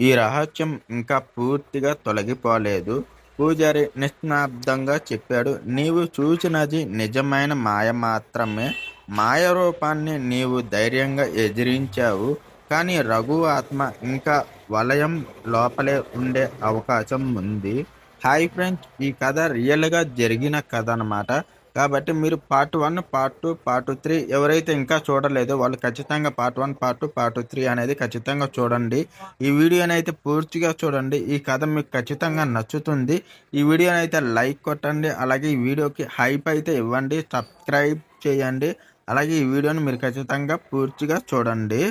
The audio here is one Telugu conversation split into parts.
ఈ రహస్యం ఇంకా పూర్తిగా తొలగిపోలేదు. పూజారి నిశ్శబ్దంగా చెప్పాడు. నీవు చూచినది నిజమైన మాయ మాత్రమే. మాయ రూపాన్ని నీవు ధైర్యంగా ఎదిరించావు. కానీ రఘు ఆత్మ ఇంకా వలయం లోపలే ఉండే అవకాశం ఉంది. హాయ్ ఫ్రెండ్స్, ఈ కథ రియల్గా జరిగిన కథ అన్నమాట. కాబట్టి మీరు పార్ట్ 1, పార్ట్ 2, పార్ట్ 3 ఎవరైతే ఇంకా చూడలేదో వాళ్ళు ఖచ్చితంగా పార్ట్ 1, పార్ట్ 2, పార్ట్ 3 అనేది ఖచ్చితంగా చూడండి. ఈ వీడియోని అయితే పూర్తిగా చూడండి. ఈ కథ మీకు ఖచ్చితంగా నచ్చుతుంది. ఈ వీడియోని అయితే లైక్ కొట్టండి. అలాగే ఈ వీడియోకి హైప్ అయితే ఇవ్వండి. సబ్స్క్రైబ్ చేయండి. అలాగే ఈ వీడియోని మీరు ఖచ్చితంగా పూర్తిగా చూడండి.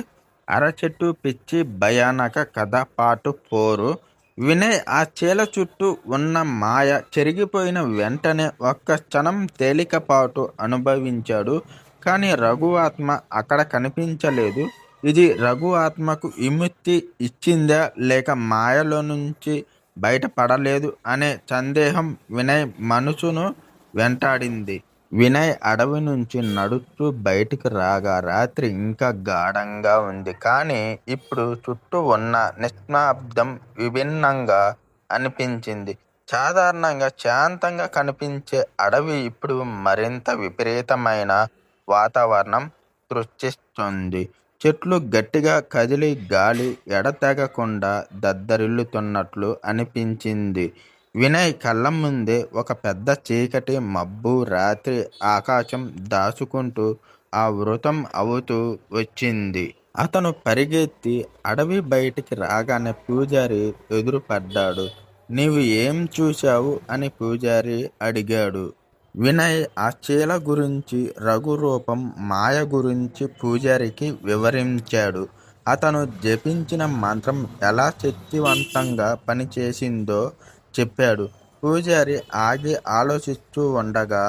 అరచెట్టు పిచ్చి భయానక కథ పార్ట్ 4. వినయ్ ఆ చీల చుట్టూ ఉన్న మాయ చెరిగిపోయిన వెంటనే ఒక్క క్షణం తేలికపాటు అనుభవించాడు. కానీ రఘు ఆత్మ అక్కడ కనిపించలేదు. ఇది రఘు ఆత్మకు విముక్తి ఇచ్చిందా లేక మాయలో నుంచి బయటపడలేదు అనే సందేహం వినయ్ మనసును వెంటాడింది. వినయ్ అడవి నుంచి నడుస్తూ బయటికి రాగా రాత్రి ఇంకా గాఢంగా ఉంది. కానీ ఇప్పుడు చుట్టూ ఉన్న నిశ్శబ్దం విభిన్నంగా అనిపించింది. సాధారణంగా శాంతంగా కనిపించే అడవి ఇప్పుడు మరింత విపరీతమైన వాతావరణం సృష్టిస్తుంది. చెట్లు గట్టిగా కదిలి గాలి ఎడతెగకుండా దద్దరిల్లుతున్నట్లు అనిపించింది. వినయ్ కళ్ళ ముందే ఒక పెద్ద చీకటి మబ్బు రాత్రి ఆకాశం దాచుకుంటూ ఆవృతం అవుతూ వచ్చింది. అతను పరిగెత్తి అడవి బయటికి రాగానే పూజారి ఎదురుపడ్డాడు. నీవు ఏం చూశావు అని పూజారి అడిగాడు. వినయ్ ఆ చీల గురించి, రఘు రూపం, మాయ గురించి పూజారికి వివరించాడు. అతను జపించిన మంత్రం ఎలా శక్తివంతంగా పనిచేసిందో చెప్పాడు. పూజారి ఆగి ఆలోచిస్తూ ఉండగా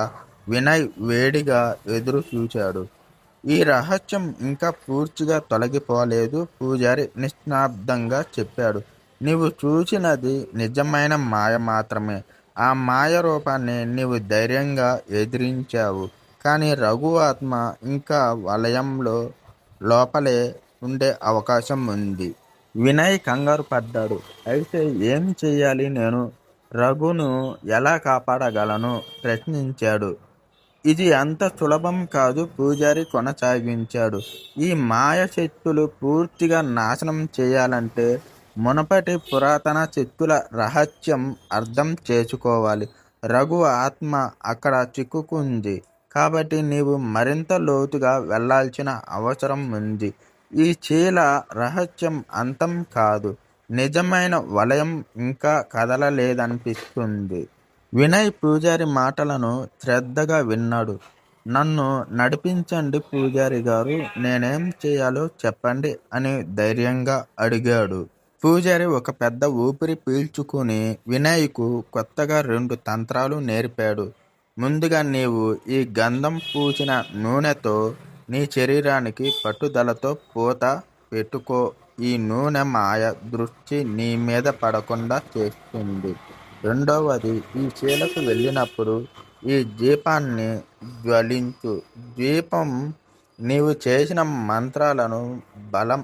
వినయ్ వేడిగా ఎదురు చూశాడు. ఈ రహస్యం ఇంకా పూర్తిగా తొలగిపోలేదు, పూజారి నిశ్శబ్దంగా చెప్పాడు. నీవు చూసినది నిజమైన మాయ మాత్రమే. ఆ మాయ రూపాన్ని నీవు ధైర్యంగా ఎదిరించావు. కానీ రఘు ఆత్మ ఇంకా వలయంలో లోపలే ఉండే అవకాశం ఉంది. వినయ్ కంగారు పడ్డాడు. అయితే ఏం చెయ్యాలి నేను? రఘును ఎలా కాపాడగలను? ప్రశ్నించాడు. ఇది అంత సులభం కాదు, పూజారి కొనసాగించాడు. ఈ మాయ శక్తులు పూర్తిగా నాశనం చేయాలంటే మునపటి పురాతన శక్తుల రహస్యం అర్థం చేసుకోవాలి. రఘు ఆత్మ అక్కడ చిక్కుకుంది. కాబట్టి నీవు మరింత లోతుగా వెళ్ళాల్సిన అవసరం ఉంది. ఈ చీల రహస్యం అంతం కాదు. నిజమైన వలయం ఇంకా కదలలేదనిపిస్తుంది. వినయ్ పూజారి మాటలను శ్రద్ధగా విన్నాడు. నన్ను నడిపించండి పూజారి గారు, నేనేం చేయాలో చెప్పండి అని ధైర్యంగా అడిగాడు. పూజారి ఒక పెద్ద ఊపిరి పీల్చుకుని వినయ్కు కొత్తగా 2 తంత్రాలు నేర్పాడు. ముందుగా నీవు ఈ గంధం పూసిన నూనెతో నీ శరీరానికి పట్టుదలతో పూత పెట్టుకో. ఈ నూనె మాయ దృష్టి నీ మీద పడకుండా చేస్తుంది. రెండవది, ఈ చీలకు వెళ్ళినప్పుడు ఈ దీపాన్ని జ్వలించు. దీపం నీవు చేసిన మంత్రాలను బలం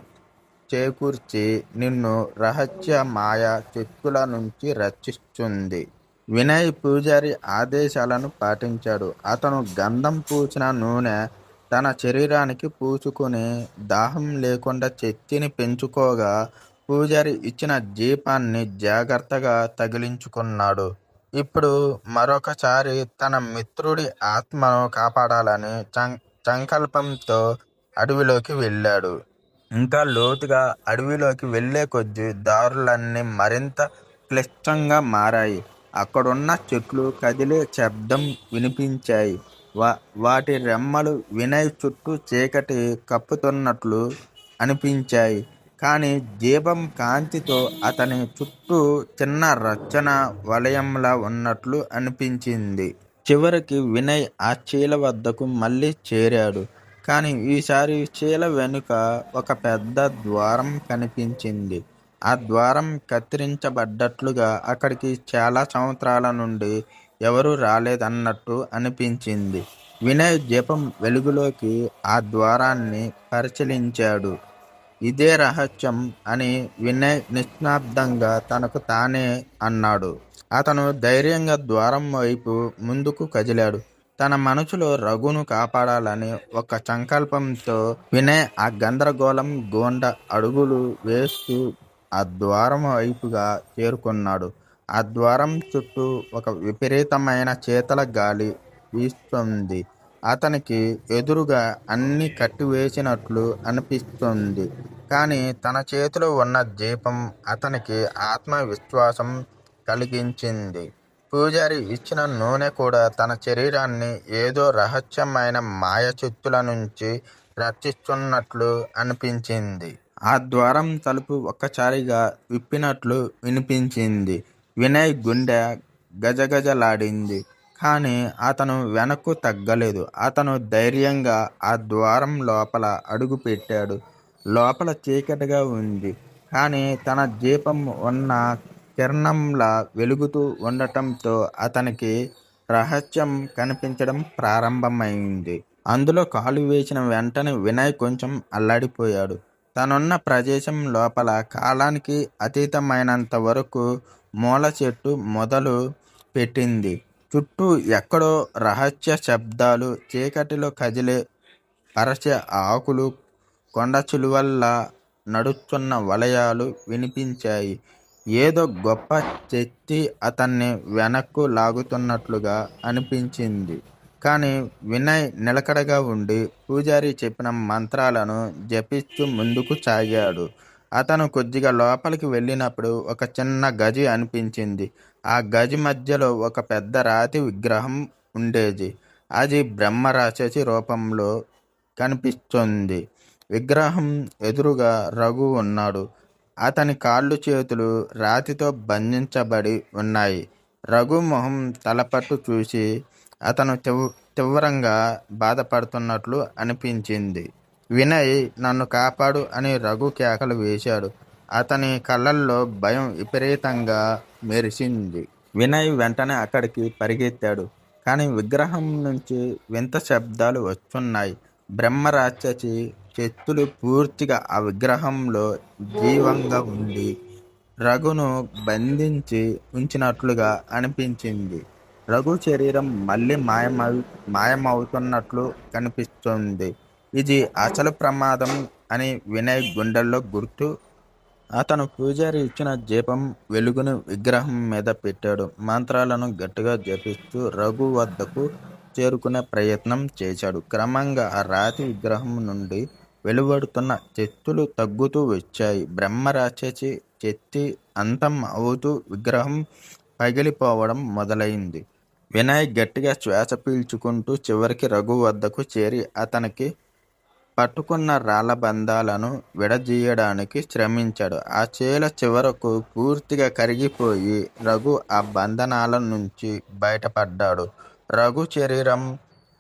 చేకూర్చి నిన్ను రహస్య మాయా శక్తుల నుంచి రక్షిస్తుంది. వినయ్ పూజారి ఆదేశాలను పాటించాడు. అతను గంధం పూసిన నూనె తన శరీరానికి పూసుకుని దాహం లేకుండా శక్తిని పెంచుకోగా పూజారి ఇచ్చిన దీపాన్ని జాగ్రత్తగా తగిలించుకున్నాడు. ఇప్పుడు మరొకసారి తన మిత్రుడి ఆత్మను కాపాడాలని సంకల్పంతో అడవిలోకి వెళ్ళాడు. ఇంకా లోతుగా అడవిలోకి వెళ్లే కొద్దీ దారులన్నీ మరింత క్లిష్టంగా మారాయి. అక్కడున్న చెట్లు కదిలే శబ్దం వినిపించాయి. వాటి రెమ్మలు వినయ్ చుట్టూ చీకటి కప్పుతున్నట్లు అనిపించాయి. కానీ దీపం కాంతితో అతని చుట్టూ చిన్న రక్షణ వలయంలా ఉన్నట్లు అనిపించింది. చివరికి వినయ్ ఆ చీల వద్దకు మళ్ళీ చేరాడు. కానీ ఈసారి చీల వెనుక ఒక పెద్ద ద్వారం కనిపించింది. ఆ ద్వారం కత్తిరించబడ్డట్లుగా, అక్కడికి చాలా సంవత్సరాల నుండి ఎవరూ రాలేదన్నట్టు అనిపించింది. వినయ్ దీపం వెలుగులోకి ఆ ద్వారాన్ని పరిశీలించాడు. ఇదే రహస్యం అని వినయ్ నిశ్శబ్దంగా తనకు తానే అన్నాడు. అతను ధైర్యంగా ద్వారం వైపు ముందుకు కదిలాడు. తన మనసులో రఘును కాపాడాలని ఒక సంకల్పంతో వినయ్ ఆ గందరగోళం గుండా అడుగులు వేస్తూ ఆ ద్వారం వైపుగా చేరుకున్నాడు. ఆ ద్వారం చుట్టూ ఒక విపరీతమైన శీతల గాలి వీస్తోంది. అతనికి ఎదురుగా అన్నీ కట్టివేసినట్లు అనిపిస్తుంది. కానీ తన చేతిలో ఉన్న దీపం అతనికి ఆత్మవిశ్వాసం కలిగించింది. పూజారి ఇచ్చిన నూనె కూడా తన శరీరాన్ని ఏదో రహస్యమైన మాయశక్తుల నుంచి రక్షిస్తున్నట్లు అనిపించింది. ఆ ద్వారం తలుపు ఒక్కసారిగా విప్పినట్లు వినిపించింది. వినయ్ గుండె గజగజలాడింది. కానీ అతను వెనక్కు తగ్గలేదు. అతను ధైర్యంగా ఆ ద్వారం లోపల అడుగుపెట్టాడు. లోపల చీకటిగా ఉంది. కానీ తన దీపం ఉన్న కిరణంలా వెలుగుతూ ఉండటంతో అతనికి రహస్యం కనిపించడం ప్రారంభమైంది. అందులో కాలు వేసిన వెంటనే వినయ్ కొంచెం అల్లాడిపోయాడు. తనున్న ప్రదేశం లోపల కాలానికి అతీతమైనంత వరకు మూల చెట్టు మొదలు పెట్టింది. చుట్టూ ఎక్కడో రహస్య శబ్దాలు, చీకటిలో కదిలే పరచే ఆకులు, కొండ చిలువల్లా నడుస్తున్న వలయాలు వినిపించాయి. ఏదో గొప్ప శక్తి అతన్ని వెనక్కు లాగుతున్నట్లుగా అనిపించింది. కానీ వినయ్ నిలకడగా ఉండి పూజారి చెప్పిన మంత్రాలను జపిస్తూ ముందుకు సాగాడు. అతను కొద్దిగా లోపలికి వెళ్ళినప్పుడు ఒక చిన్న గది అనిపించింది. ఆ గది మధ్యలో ఒక పెద్ద రాతి విగ్రహం ఉండేది. అది బ్రహ్మరాక్షసి రూపంలో కనిపిస్తుంది. విగ్రహం ఎదురుగా రఘు ఉన్నాడు. అతని కాళ్ళు చేతులు రాతితో బంధించబడి ఉన్నాయి. రఘు మొహం తలపట్టు చూసి అతను తీవ్రంగా బాధపడుతున్నట్లు అనిపించింది. వినయ్, నన్ను కాపాడు అని రఘు కేకలు వేశాడు. అతని కళ్ళల్లో భయం విపరీతంగా మెరిసింది. వినయ్ వెంటనే అక్కడికి పరిగెత్తాడు. కానీ విగ్రహం నుంచి వింత శబ్దాలు వస్తున్నాయి. బ్రహ్మరాక్షసి శక్తులు పూర్తిగా ఆ విగ్రహంలో జీవంగా ఉండి రఘును బంధించి ఉంచినట్లుగా అనిపించింది. రఘు శరీరం మళ్ళీ మాయమవుతున్నట్లు కనిపిస్తుంది. ఇది అసలు ప్రమాదం అని వినయ్ గుండెల్లో గుర్తు. అతను పూజారి ఇచ్చిన దీపం వెలుగును విగ్రహం మీద పెట్టాడు. మంత్రాలను గట్టిగా జపిస్తూ రఘు వద్దకు చేరుకునే ప్రయత్నం చేశాడు. క్రమంగా ఆ రాతి విగ్రహం నుండి వెలువడుతున్న శక్తులు తగ్గుతూ వచ్చాయి. బ్రహ్మరాక్షసి శక్తి అంతం అవుతూ విగ్రహం పగిలిపోవడం మొదలైంది. వినయ్ గట్టిగా శ్వాస పీల్చుకుంటూ చివరికి రఘు వద్దకు చేరి అతనికి పట్టుకున్న రాళ్ల బంధాలను విడదీయడానికి శ్రమించాడు. ఆ చేల చివరకు పూర్తిగా కరిగిపోయి రఘు ఆ బంధనాల నుంచి బయటపడ్డాడు. రఘు శరీరం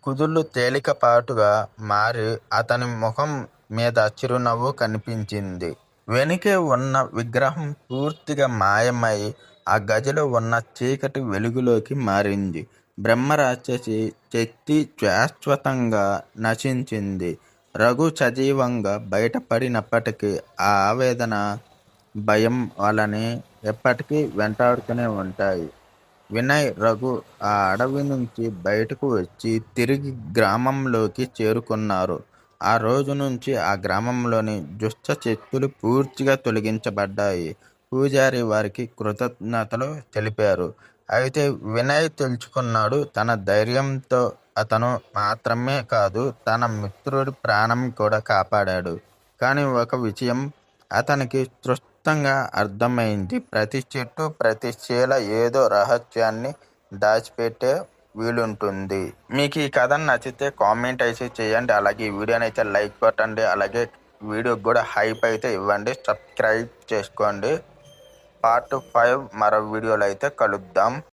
కుదుళ్ళు తేలికపాటుగా మారి అతని ముఖం మీద చిరునవ్వు కనిపించింది. వెనుకే ఉన్న విగ్రహం పూర్తిగా మాయమై ఆ గదిలో ఉన్న చీకటి వెలుగులోకి మారింది. బ్రహ్మరాక్షసి శక్తి శాశ్వతంగా నశించింది. రఘు సజీవంగా బయటపడినప్పటికీ ఆ ఆవేదన, భయం వాళ్ళని ఎప్పటికీ వెంటాడుతూనే ఉంటాయి. వినయ్, రఘు ఆ అడవి నుంచి బయటకు వచ్చి తిరిగి గ్రామంలోకి చేరుకున్నారు. ఆ రోజు నుంచి ఆ గ్రామంలోని దుష్ట శక్తులు పూర్తిగా తొలగించబడ్డాయి. పూజారి వారికి కృతజ్ఞతలు తెలిపారు. అయితే వినయ్ తెలుసుకున్నాడు, తన ధైర్యంతో అతను మాత్రమే కాదు, తన మిత్రుడి ప్రాణం కూడా కాపాడాడు. కానీ ఒక విషయం అతనికి స్పష్టంగా అర్థమైంది. ప్రతి చెట్టు, ప్రతి శీల ఏదో రహస్యాన్ని దాచిపెట్టే వీలుంటుంది. మీకు ఈ కథ నచ్చితే కామెంట్ అయితే చేయండి. అలాగే ఈ వీడియోని అయితే లైక్ కొట్టండి. అలాగే వీడియోకి కూడా హైప్ అయితే ఇవ్వండి. సబ్స్క్రైబ్ చేసుకోండి. పార్ట్ 5 మరో వీడియోలో అయితే కలుద్దాం.